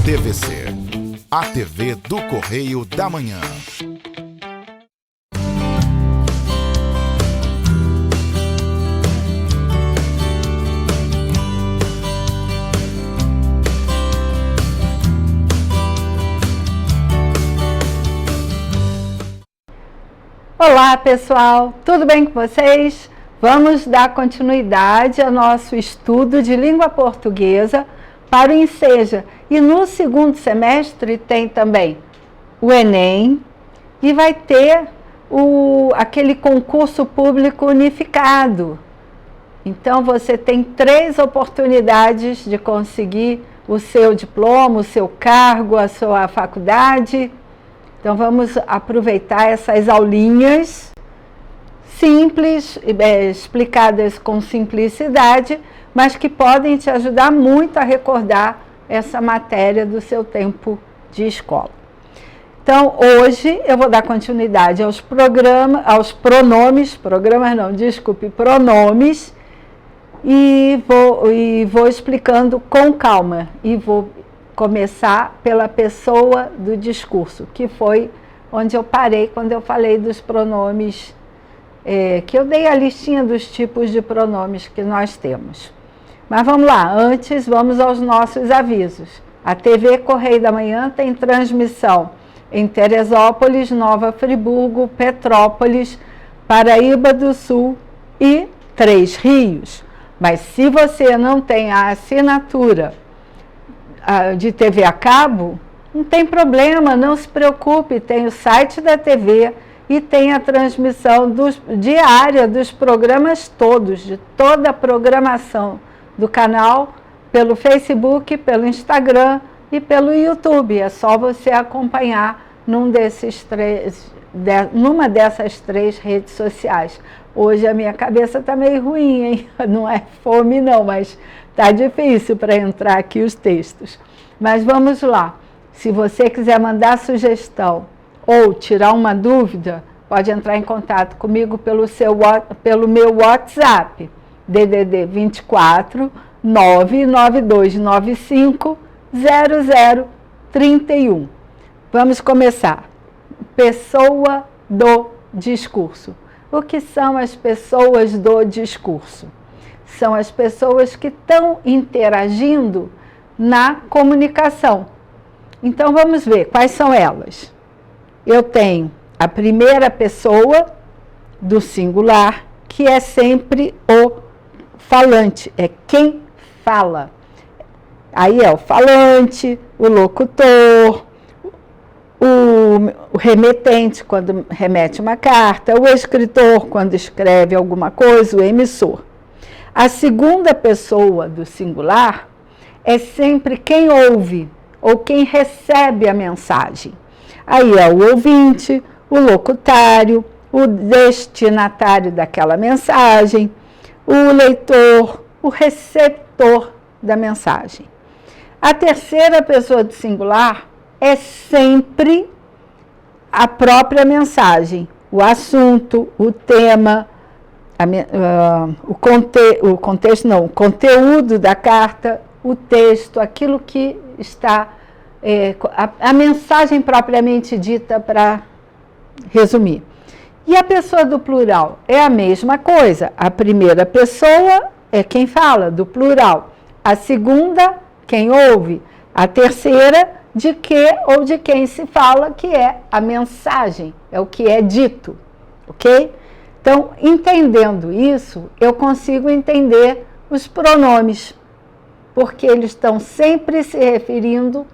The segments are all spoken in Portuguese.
TVC, a TV do Correio da Manhã. Olá pessoal, tudo bem com vocês? Vamos dar continuidade ao nosso estudo de língua portuguesa para o Enseja. E no segundo semestre tem também o Enem e vai ter aquele concurso público unificado. Então você tem 3 oportunidades de conseguir o seu diploma, o seu cargo, a sua faculdade. Então vamos aproveitar essas aulinhas simples, explicadas com simplicidade, mas que podem te ajudar muito a recordar essa matéria do seu tempo de escola. Então, hoje eu vou dar continuidade aos pronomes, pronomes, e vou explicando com calma, e vou começar pela pessoa do discurso, que foi onde eu parei quando eu falei dos pronomes, que eu dei a listinha dos tipos de pronomes que nós temos. Mas vamos lá, antes vamos aos nossos avisos. A TV Correio da Manhã tem transmissão em Teresópolis, Nova Friburgo, Petrópolis, Paraíba do Sul e 3 Rios. Mas se você não tem a assinatura de TV a cabo, não tem problema, não se preocupe, tem o site da TV e tem a transmissão diária dos programas todos, de toda a programação do canal, pelo Facebook, pelo Instagram e pelo YouTube. É só você acompanhar numa dessas 3 redes sociais. Hoje a minha cabeça está meio ruim, hein? Não é fome não, mas está difícil para entrar aqui os textos. Mas vamos lá. Se você quiser mandar sugestão ou tirar uma dúvida, pode entrar em contato comigo pelo meu WhatsApp, DDD 24 99295 0031. Vamos começar. Pessoa do discurso. O que são as pessoas do discurso? São as pessoas que estão interagindo na comunicação. Então vamos ver quais são elas. Eu tenho a primeira pessoa do singular, que é sempre o falante, é quem fala. Aí é o falante, o locutor, o remetente, quando remete uma carta, o escritor, quando escreve alguma coisa, o emissor. A segunda pessoa do singular é sempre quem ouve ou quem recebe a mensagem. Aí é o ouvinte, o locutário, o destinatário daquela mensagem, o leitor, o receptor da mensagem. A terceira pessoa do singular é sempre a própria mensagem, o assunto, o tema, o conteúdo da carta, o texto, aquilo que está, a mensagem propriamente dita, para resumir. E a pessoa do plural é a mesma coisa. A primeira pessoa é quem fala, do plural. A segunda, quem ouve. A terceira, de que ou de quem se fala, que é a mensagem, é o que é dito, ok? Então, entendendo isso, eu consigo entender os pronomes, porque eles estão sempre se referindo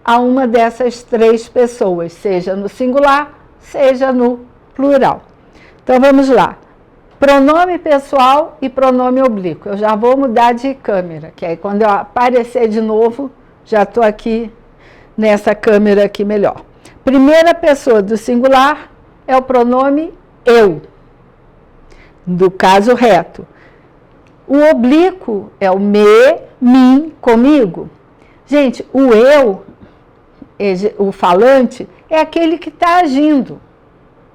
a uma dessas 3 pessoas, seja no singular, seja no plural. Então, vamos lá. Pronome pessoal e pronome oblíquo. Eu já vou mudar de câmera, que aí quando eu aparecer de novo, já estou aqui nessa câmera aqui melhor. Primeira pessoa do singular é o pronome eu, do caso reto. O oblíquo é o me, mim, comigo. Gente, o eu, o falante, é aquele que está agindo,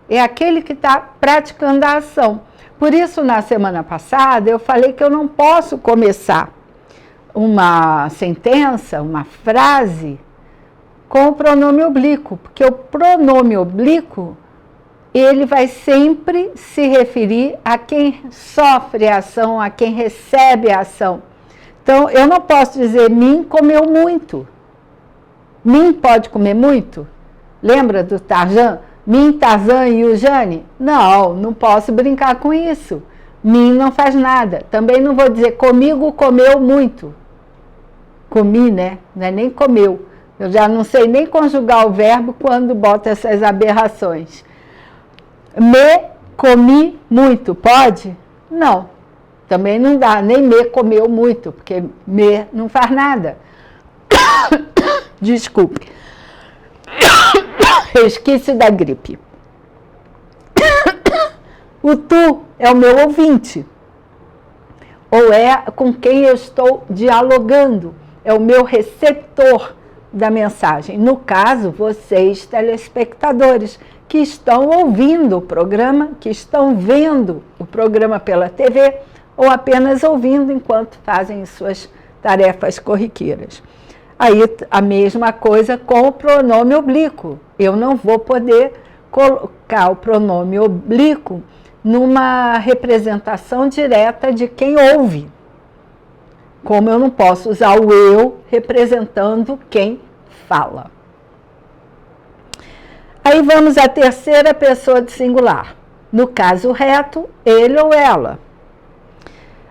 é aquele que está praticando a ação. Por isso, na semana passada, eu falei que eu não posso começar uma sentença, uma frase, com o pronome oblíquo, porque o pronome oblíquo, ele vai sempre se referir a quem sofre a ação, a quem recebe a ação. Então, eu não posso dizer, Min comeu muito. Min pode comer muito? Lembra do Tarzan? Min, Tarzan e o Jane? Não, não posso brincar com isso. Min não faz nada. Também não vou dizer, comigo comeu muito. Comi, né? Não é nem comeu. Eu já não sei nem conjugar o verbo quando boto essas aberrações. Me comi muito, pode? Não. Também não dá, nem me comeu muito, porque me não faz nada. Desculpe. Eu esqueci da gripe. O tu é o meu ouvinte. Ou é com quem eu estou dialogando. É o meu receptor da mensagem. No caso, vocês, telespectadores, que estão ouvindo o programa, que estão vendo o programa pela TV, ou apenas ouvindo enquanto fazem suas tarefas corriqueiras. Aí, a mesma coisa com o pronome oblíquo. Eu não vou poder colocar o pronome oblíquo numa representação direta de quem ouve. Como eu não posso usar o eu representando quem fala. Aí vamos à terceira pessoa de singular. No caso reto, ele ou ela.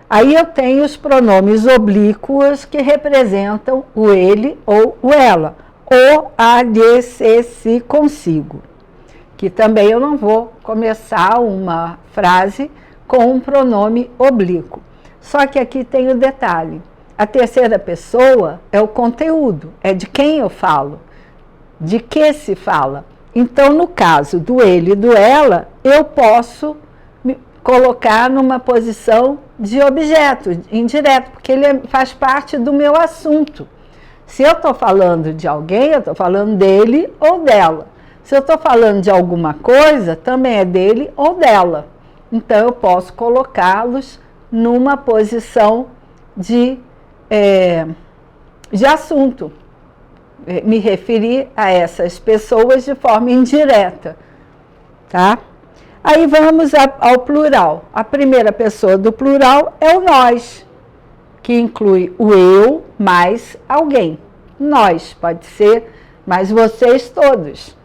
Aí eu tenho os pronomes oblíquos que representam o ele ou o ela. O, a, de, se, si, consigo. Que também eu não vou começar uma frase com um pronome oblíquo. Só que aqui tem o detalhe. A terceira pessoa é o conteúdo, é de quem eu falo, de que se fala. Então, no caso do ele e do ela, eu posso me colocar numa posição de objeto, indireto, porque ele faz parte do meu assunto. Se eu estou falando de alguém, eu estou falando dele ou dela. Se eu estou falando de alguma coisa, também é dele ou dela. Então, eu posso colocá-los numa posição de assunto, me referir a essas pessoas de forma indireta, tá? Aí vamos ao plural. A primeira pessoa do plural é o nós, que inclui o eu mais alguém. Nós, pode ser, mas vocês todos.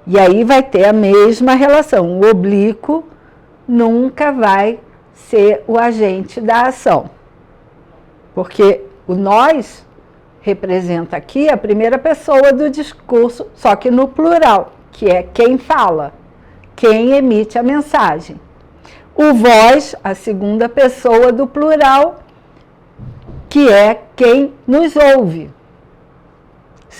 E aí vai ter a mesma relação. O oblíquo nunca vai ser o agente da ação. Porque o nós representa aqui a primeira pessoa do discurso, só que no plural, que é quem fala, quem emite a mensagem. O vós, a segunda pessoa do plural, que é quem nos ouve.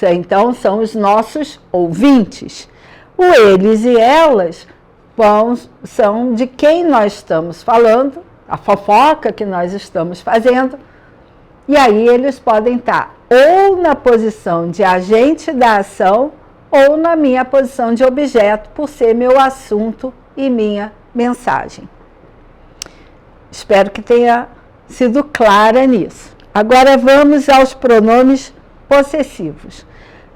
Então, são os nossos ouvintes. O eles e elas são de quem nós estamos falando, a fofoca que nós estamos fazendo. E aí eles podem estar ou na posição de agente da ação ou na minha posição de objeto, por ser meu assunto e minha mensagem. Espero que tenha sido clara nisso. Agora vamos aos pronomes possessivos.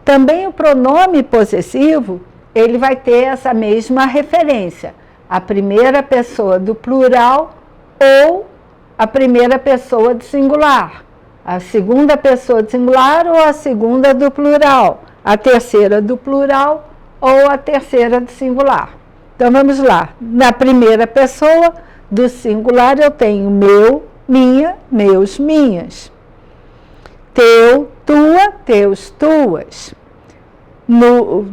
Também o pronome possessivo, ele vai ter essa mesma referência. A primeira pessoa do plural ou a primeira pessoa do singular. A segunda pessoa do singular ou a segunda do plural. A terceira do plural ou a terceira do singular. Então, vamos lá. Na primeira pessoa do singular, eu tenho meu, minha, meus, minhas. Teu, tua, teus, tuas.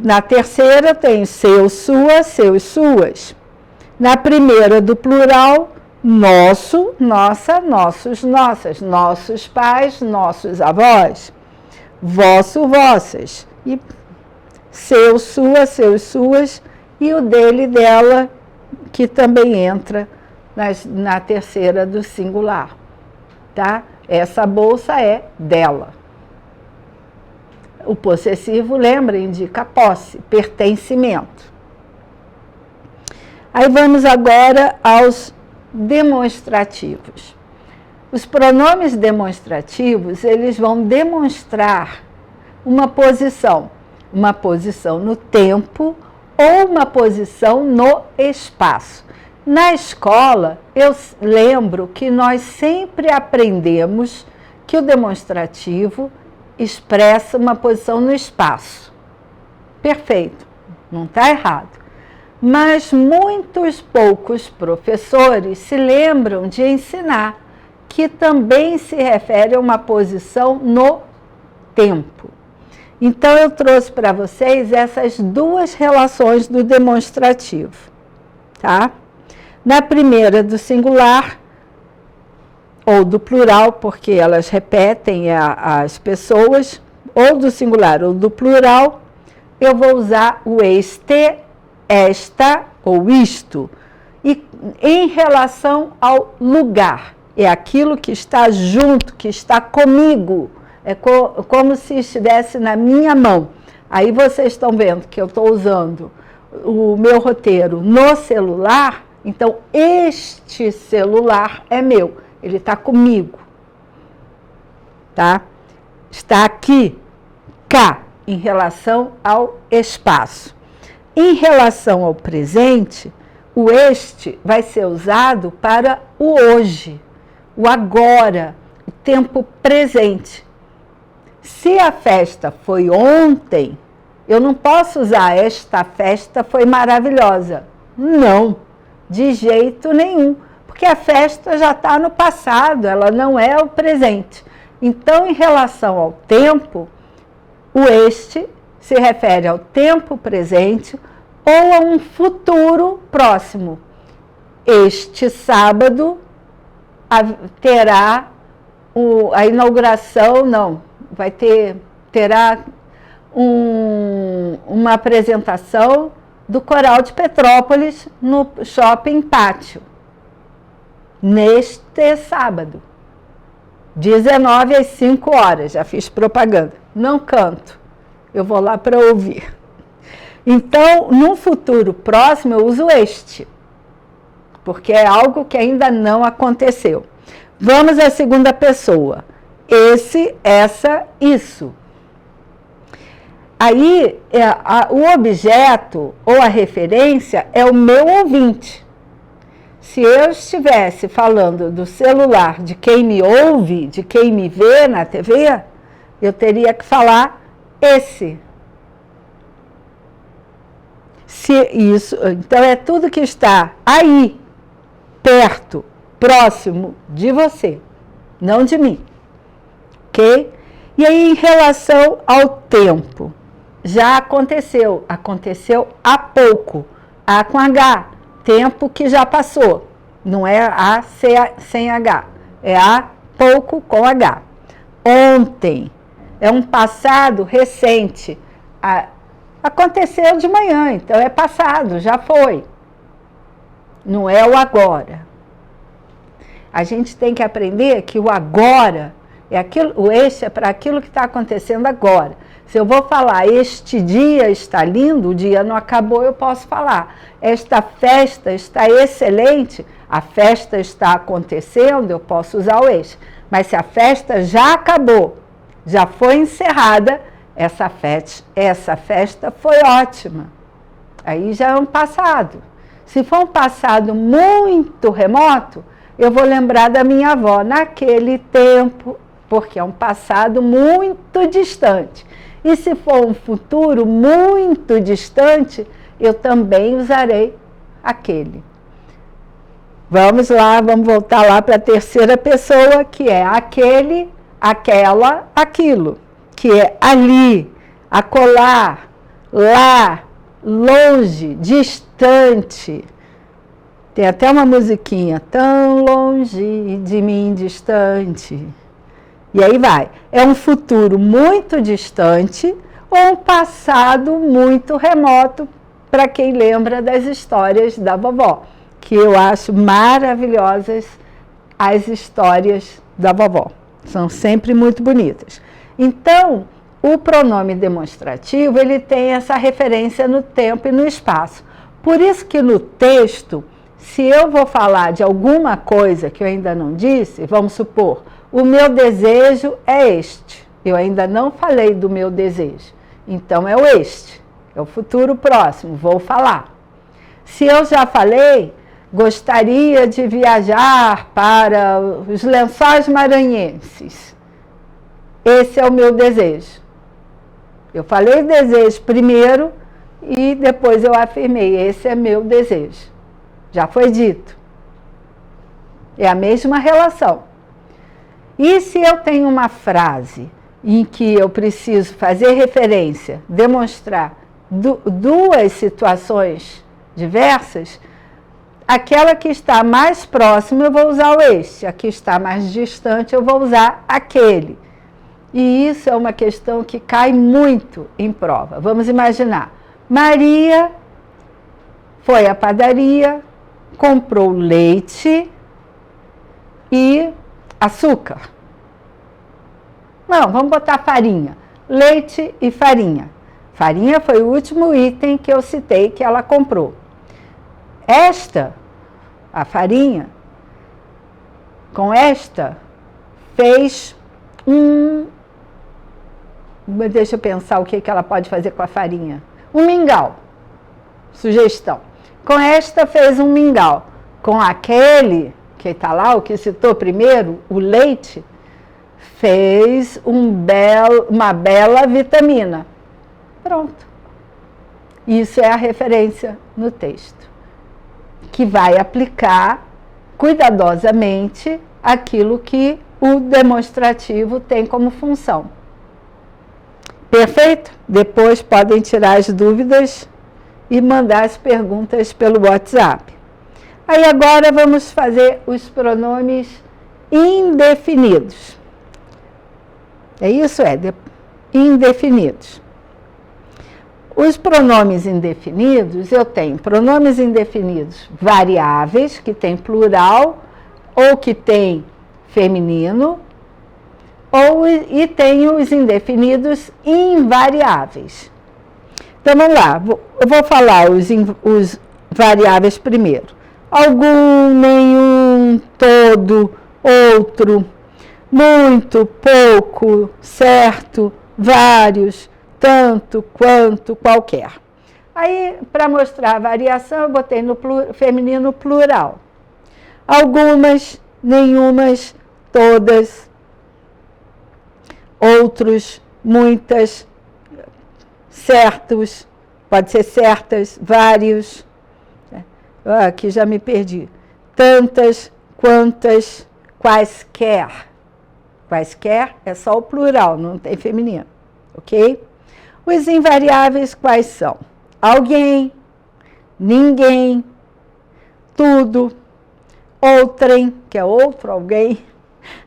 Na terceira, eu tenho seu, sua, seus, suas. Na primeira do plural, nosso, nossa, nossos, nossas. Nossos pais, nossos avós. Vosso, vossas. E seu, sua, seus, suas. E o dele, dela, que também entra na terceira do singular. Tá? Essa bolsa é dela. O possessivo, lembra, indica posse, pertencimento. Aí vamos agora aos demonstrativos. Os pronomes demonstrativos, eles vão demonstrar uma posição no tempo ou uma posição no espaço. Na escola, eu lembro que nós sempre aprendemos que o demonstrativo expressa uma posição no espaço. Perfeito, não está errado. Mas muitos poucos professores se lembram de ensinar que também se refere a uma posição no tempo. Então, eu trouxe para vocês essas duas relações do demonstrativo, tá? Na primeira, do singular, ou do plural, porque elas repetem as pessoas, ou do singular ou do plural, eu vou usar o este, esta ou isto, e em relação ao lugar. É aquilo que está junto, que está comigo. É como se estivesse na minha mão. Aí vocês estão vendo que eu estou usando o meu roteiro no celular, então este celular é meu, ele está comigo. Tá? Está aqui, cá, em relação ao espaço. Em relação ao presente, o este vai ser usado para o hoje, o agora, o tempo presente. Se a festa foi ontem, eu não posso usar esta festa foi maravilhosa. Não, de jeito nenhum, porque a festa já está no passado, ela não é o presente. Então, em relação ao tempo, o este se refere ao tempo presente ou a um futuro próximo. Este sábado terá a inauguração, terá uma apresentação do Coral de Petrópolis no Shopping Pátio, neste sábado, 19 às 5 horas, já fiz propaganda, não canto, eu vou lá para ouvir. Então, no futuro próximo, eu uso este, porque é algo que ainda não aconteceu. Vamos à segunda pessoa. Esse, essa, isso. Aí, o objeto ou a referência é o meu ouvinte. Se eu estivesse falando do celular de quem me ouve, de quem me vê na TV, eu teria que falar esse. Então, é tudo que está aí, perto, próximo de você, não de mim. Ok? E aí, em relação ao tempo, já aconteceu há pouco, A com H, tempo que já passou, não é A sem H, é há pouco com H. Ontem, é um passado recente, aconteceu de manhã, então é passado, já foi, não é o agora. A gente tem que aprender que o agora o este é para aquilo que está acontecendo agora. Se eu vou falar, este dia está lindo, o dia não acabou, eu posso falar. Esta festa está excelente, a festa está acontecendo, eu posso usar o este. Mas se a festa já acabou, já foi encerrada, essa festa foi ótima. Aí já é um passado. Se for um passado muito remoto, eu vou lembrar da minha avó naquele tempo, porque é um passado muito distante. E se for um futuro muito distante, eu também usarei aquele. Vamos lá, vamos voltar lá para a terceira pessoa, que é aquele, aquela, aquilo, que é ali, acolá, lá, longe, distante. Tem até uma musiquinha, tão longe de mim, distante. E aí vai, é um futuro muito distante ou um passado muito remoto, para quem lembra das histórias da vovó, que eu acho maravilhosas as histórias da vovó, são sempre muito bonitas. Então, o pronome demonstrativo, ele tem essa referência no tempo e no espaço. Por isso que no texto, se eu vou falar de alguma coisa que eu ainda não disse, vamos supor, o meu desejo é este. Eu ainda não falei do meu desejo. Então é o este, é o futuro próximo, vou falar. Se eu já falei, gostaria de viajar para os Lençóis Maranhenses. Esse é o meu desejo. Eu falei desejo primeiro e depois eu afirmei, esse é meu desejo. Já foi dito. É a mesma relação. E se eu tenho uma frase em que eu preciso fazer referência, demonstrar duas situações diversas, aquela que está mais próxima eu vou usar o este, a que está mais distante eu vou usar aquele. E isso é uma questão que cai muito em prova. Vamos imaginar, Maria foi à padaria, comprou leite e açúcar. Não, vamos botar farinha. Leite e farinha. Farinha foi o último item que eu citei que ela comprou. A farinha, com esta, fez deixa eu pensar o que ela pode fazer com a farinha. Um mingau. Sugestão. Com esta fez um mingau. Com aquele, que está lá, o que citou primeiro, o leite, fez uma bela vitamina. Pronto. Isso é a referência no texto, que vai aplicar cuidadosamente aquilo que o demonstrativo tem como função. Perfeito? Depois podem tirar as dúvidas e mandar as perguntas pelo WhatsApp. Aí agora vamos fazer os pronomes indefinidos. É isso? Indefinidos. Os pronomes indefinidos, eu tenho pronomes indefinidos variáveis, que tem plural, ou que tem feminino, e tenho os indefinidos invariáveis. Então, vamos lá, eu vou falar os variáveis primeiro. Algum, nenhum, todo, outro, muito, pouco, certo, vários, tanto, quanto, qualquer. Aí, para mostrar a variação, eu botei no feminino plural. Algumas, nenhumas, todas, outros, muitas, certos, pode ser certas, vários. Aqui já me perdi. Tantas, quantas, quaisquer. Quaisquer é só o plural, não tem feminino, ok? Os invariáveis quais são? Alguém, ninguém, tudo, outrem, que é outro alguém,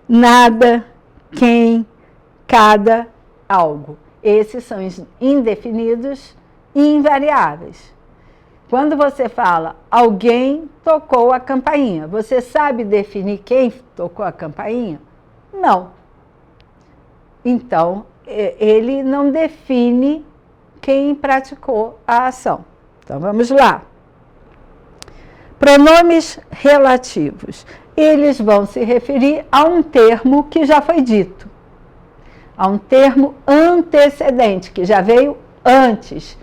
nada, quem, cada, algo. Esses são indefinidos e invariáveis. Quando você fala, alguém tocou a campainha, você sabe definir quem tocou a campainha? Não. Então, ele não define quem praticou a ação. Então, vamos lá. Pronomes relativos. Eles vão se referir a um termo que já foi dito. A um termo antecedente, que já veio antes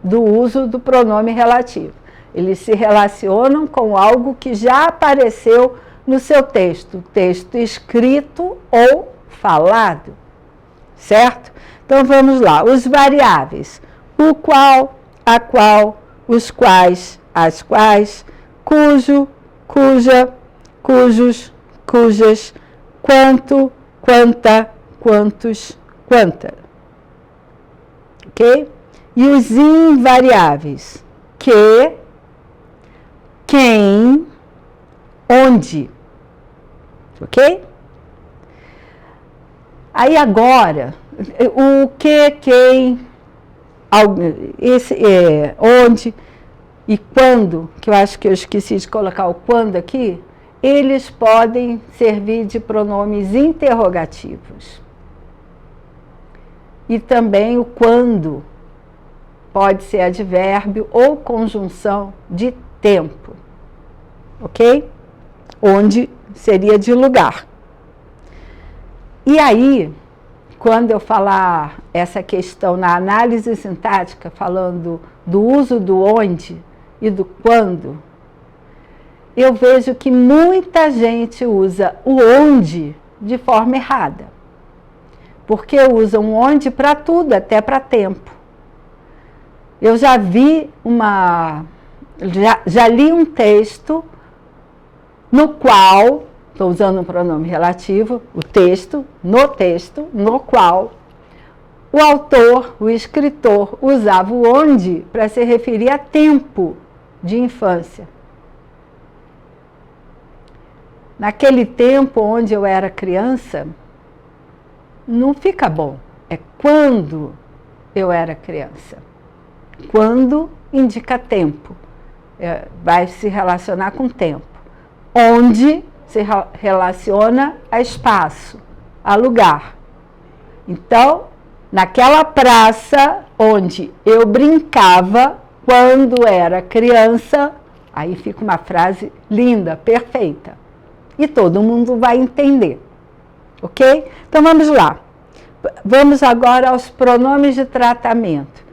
do uso do pronome relativo. Eles se relacionam com algo que já apareceu no seu texto escrito ou falado, certo? Então, vamos lá. Os variáveis. O qual, a qual, os quais, as quais, cujo, cuja, cujos, cujas, quanto, quanta, quantos, quanta. Ok? E os invariáveis. Que, quem, onde. Ok? Aí agora, o que, quem, onde e quando, que eu acho que eu esqueci de colocar o quando aqui, eles podem servir de pronomes interrogativos. E também o quando. pode ser advérbio ou conjunção de tempo, ok? Onde seria de lugar. E aí, quando eu falar essa questão na análise sintática, falando do uso do onde e do quando, eu vejo que muita gente usa o onde de forma errada. Porque usam onde para tudo, até para tempo. Eu já vi já li um texto no qual, estou usando um pronome relativo, no qual o autor, o escritor, usava o onde para se referir a tempo de infância. Naquele tempo onde eu era criança, não fica bom. É quando eu era criança. Quando indica tempo. Vai se relacionar com tempo. Onde se relaciona a espaço, a lugar. Então, naquela praça onde eu brincava quando era criança, aí fica uma frase linda, perfeita. E todo mundo vai entender. Ok? Então vamos lá. Vamos agora aos pronomes de tratamento,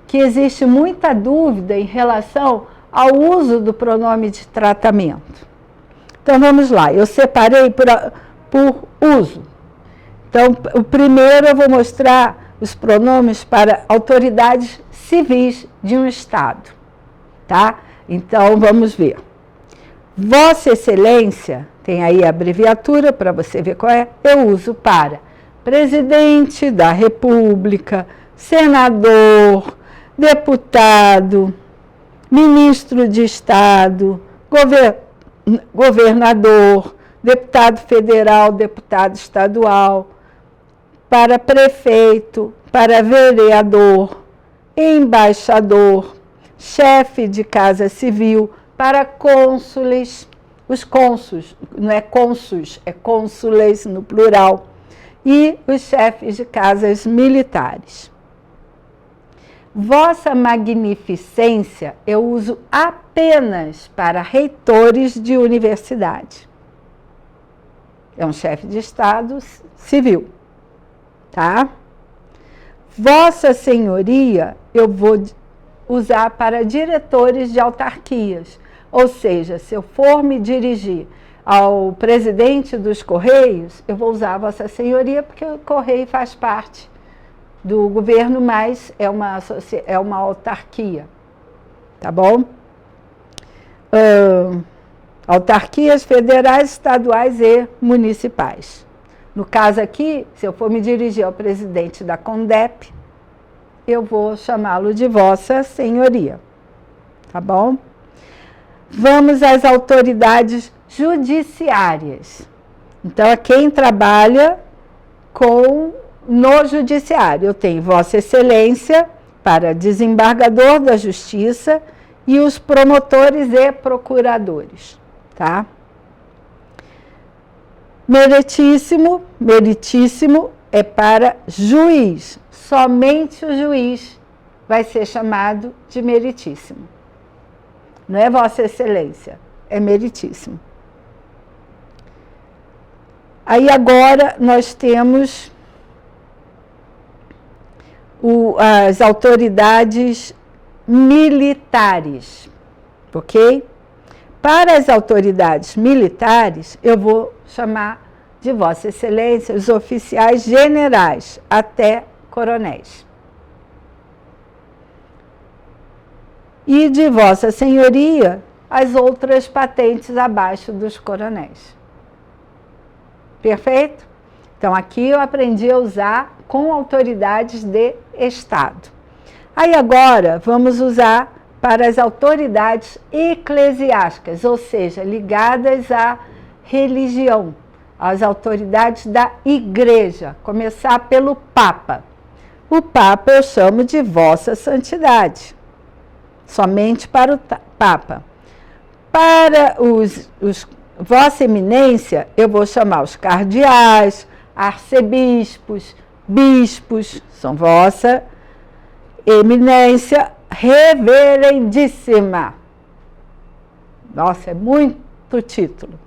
que existe muita dúvida em relação ao uso do pronome de tratamento. Então vamos lá, eu separei por uso. Então, o primeiro eu vou mostrar os pronomes para autoridades civis de um estado, tá? Então vamos ver. Vossa Excelência, tem aí a abreviatura para você ver qual é, eu uso para presidente da República, senador, deputado, ministro de Estado, governador, deputado federal, deputado estadual, para prefeito, para vereador, embaixador, chefe de casa civil, para cônsules, os cônsules, não é cônsules, é cônsules no plural, e os chefes de casas militares. Vossa Magnificência eu uso apenas para reitores de universidade. É um chefe de Estado civil, tá? Vossa Senhoria eu vou usar para diretores de autarquias. Ou seja, se eu for me dirigir ao presidente dos Correios, eu vou usar Vossa Senhoria, porque o Correio faz parte do governo, mas é uma autarquia, tá bom? Autarquias federais, estaduais e municipais. No caso aqui, se eu for me dirigir ao presidente da CONDEP, eu vou chamá-lo de Vossa Senhoria, tá bom? Vamos às autoridades judiciárias. Então, é quem trabalha no judiciário. Eu tenho Vossa Excelência para desembargador da Justiça e os promotores e procuradores, tá? Meritíssimo é para juiz. Somente o juiz vai ser chamado de meritíssimo. Não é Vossa Excelência, é meritíssimo. Aí agora nós temos as autoridades militares, ok? Para as autoridades militares, eu vou chamar de Vossa Excelência os oficiais generais, até coronéis. E de Vossa Senhoria, as outras patentes abaixo dos coronéis. Perfeito? Então, aqui eu aprendi a usar com autoridades de Estado. Aí agora, vamos usar para as autoridades eclesiásticas, ou seja, ligadas à religião, às autoridades da Igreja. Começar pelo Papa. O Papa eu chamo de Vossa Santidade. Somente para o Papa. Para Vossa Eminência, eu vou chamar os cardeais, arcebispos, bispos, são Vossa. Eminência Reverendíssima. Nossa, é muito título.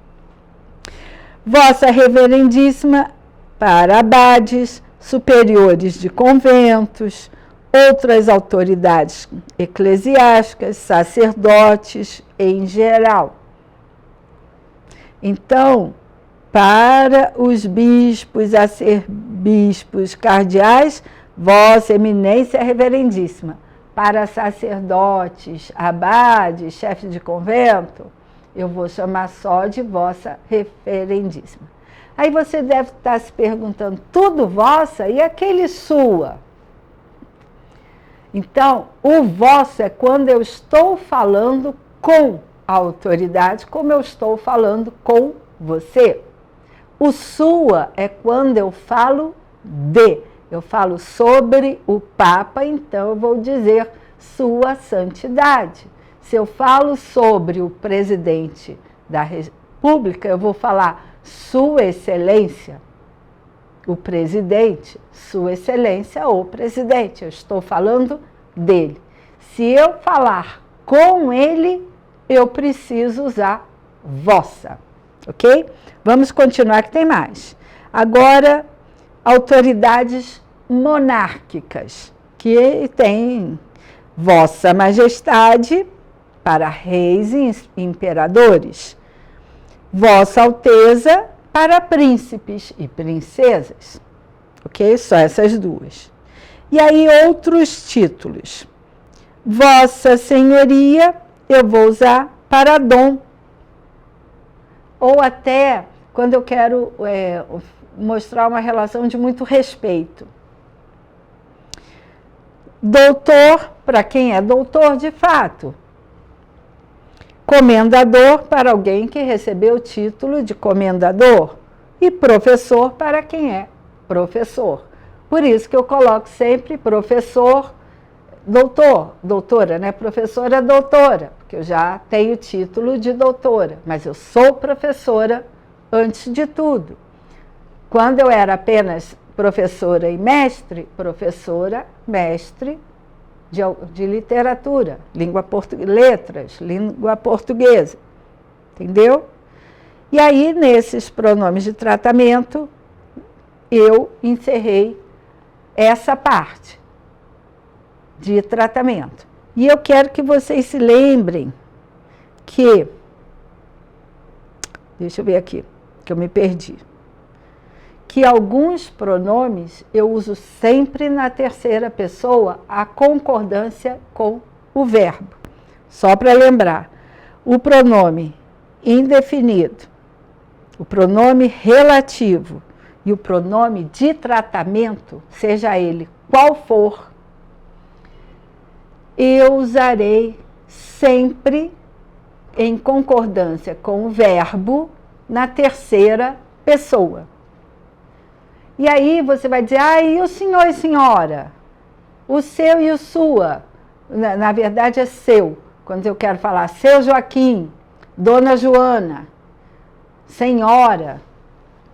Vossa Reverendíssima para abades, superiores de conventos, outras autoridades eclesiásticas, sacerdotes em geral. Então, para os bispos, arcebispos, cardeais, Vossa Eminência Reverendíssima. Para sacerdotes, abades, chefes de convento, eu vou chamar só de Vossa Reverendíssima. Aí você deve estar se perguntando, tudo vossa e aquele sua? Então, o vosso é quando eu estou falando com a autoridade, como eu estou falando com você. O sua é quando eu falo de. Eu falo sobre o Papa, então eu vou dizer Sua Santidade. Se eu falo sobre o presidente da República, eu vou falar Sua Excelência, o presidente, Sua Excelência, o presidente. Eu estou falando dele. Se eu falar com ele, eu preciso usar vossa, ok? Vamos continuar que tem mais. Agora, autoridades monárquicas, que tem Vossa Majestade para reis e imperadores, Vossa Alteza para príncipes e princesas, ok? Só essas duas. E aí outros títulos. Vossa Senhoria, eu vou usar para dom. Ou até quando eu quero mostrar uma relação de muito respeito. Doutor, para quem é doutor de fato. Comendador, para alguém que recebeu o título de comendador. E professor, para quem é professor. Por isso que eu coloco sempre professor, doutor, doutora, né? Professora, doutora, porque eu já tenho título de doutora, mas eu sou professora antes de tudo. Quando eu era apenas professora e mestre, professora, mestre de literatura, letras, língua portuguesa, entendeu? E aí, nesses pronomes de tratamento, eu encerrei essa parte de tratamento. E eu quero que vocês se lembrem que, deixa eu ver aqui, que eu me perdi, que alguns pronomes eu uso sempre na terceira pessoa a concordância com o verbo. Só para lembrar, o pronome indefinido, o pronome relativo e o pronome de tratamento, seja ele qual for, eu usarei sempre em concordância com o verbo na terceira pessoa. E aí você vai dizer, e o senhor e senhora? O seu e o sua. Na verdade é seu. Quando eu quero falar seu Joaquim, dona Joana, senhora.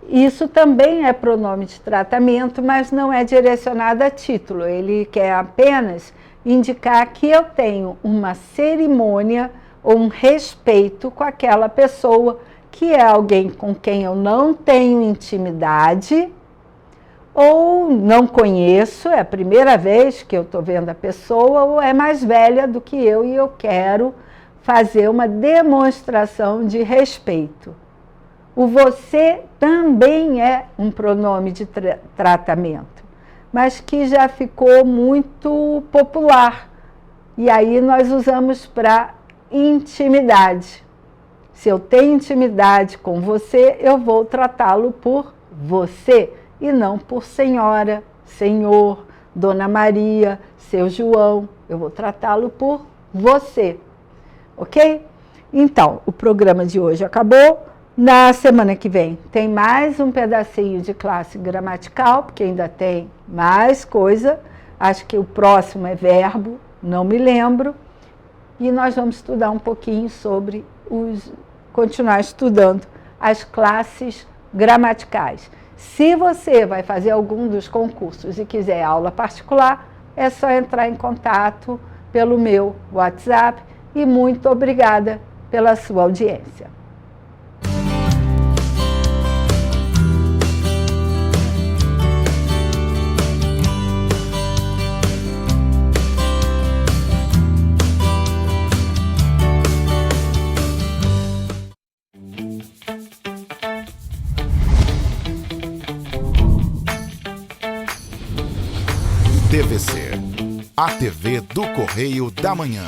Isso também é pronome de tratamento, mas não é direcionado a título. Ele quer apenas indicar que eu tenho uma cerimônia ou um respeito com aquela pessoa, que é alguém com quem eu não tenho intimidade, ou não conheço, é a primeira vez que eu estou vendo a pessoa, ou é mais velha do que eu e eu quero fazer uma demonstração de respeito. O você também é um pronome de tratamento, mas que já ficou muito popular. E aí nós usamos para intimidade. Se eu tenho intimidade com você, eu vou tratá-lo por você, e não por senhora, senhor, dona Maria, seu João. Eu vou tratá-lo por você, ok? Então, o programa de hoje acabou. Na semana que vem tem mais um pedacinho de classe gramatical, porque ainda tem mais coisa. Acho que o próximo é verbo, não me lembro. E nós vamos estudar um pouquinho sobre continuar estudando as classes gramaticais. Se você vai fazer algum dos concursos e quiser aula particular, é só entrar em contato pelo meu WhatsApp e muito obrigada pela sua audiência. TVC, a TV do Correio da Manhã.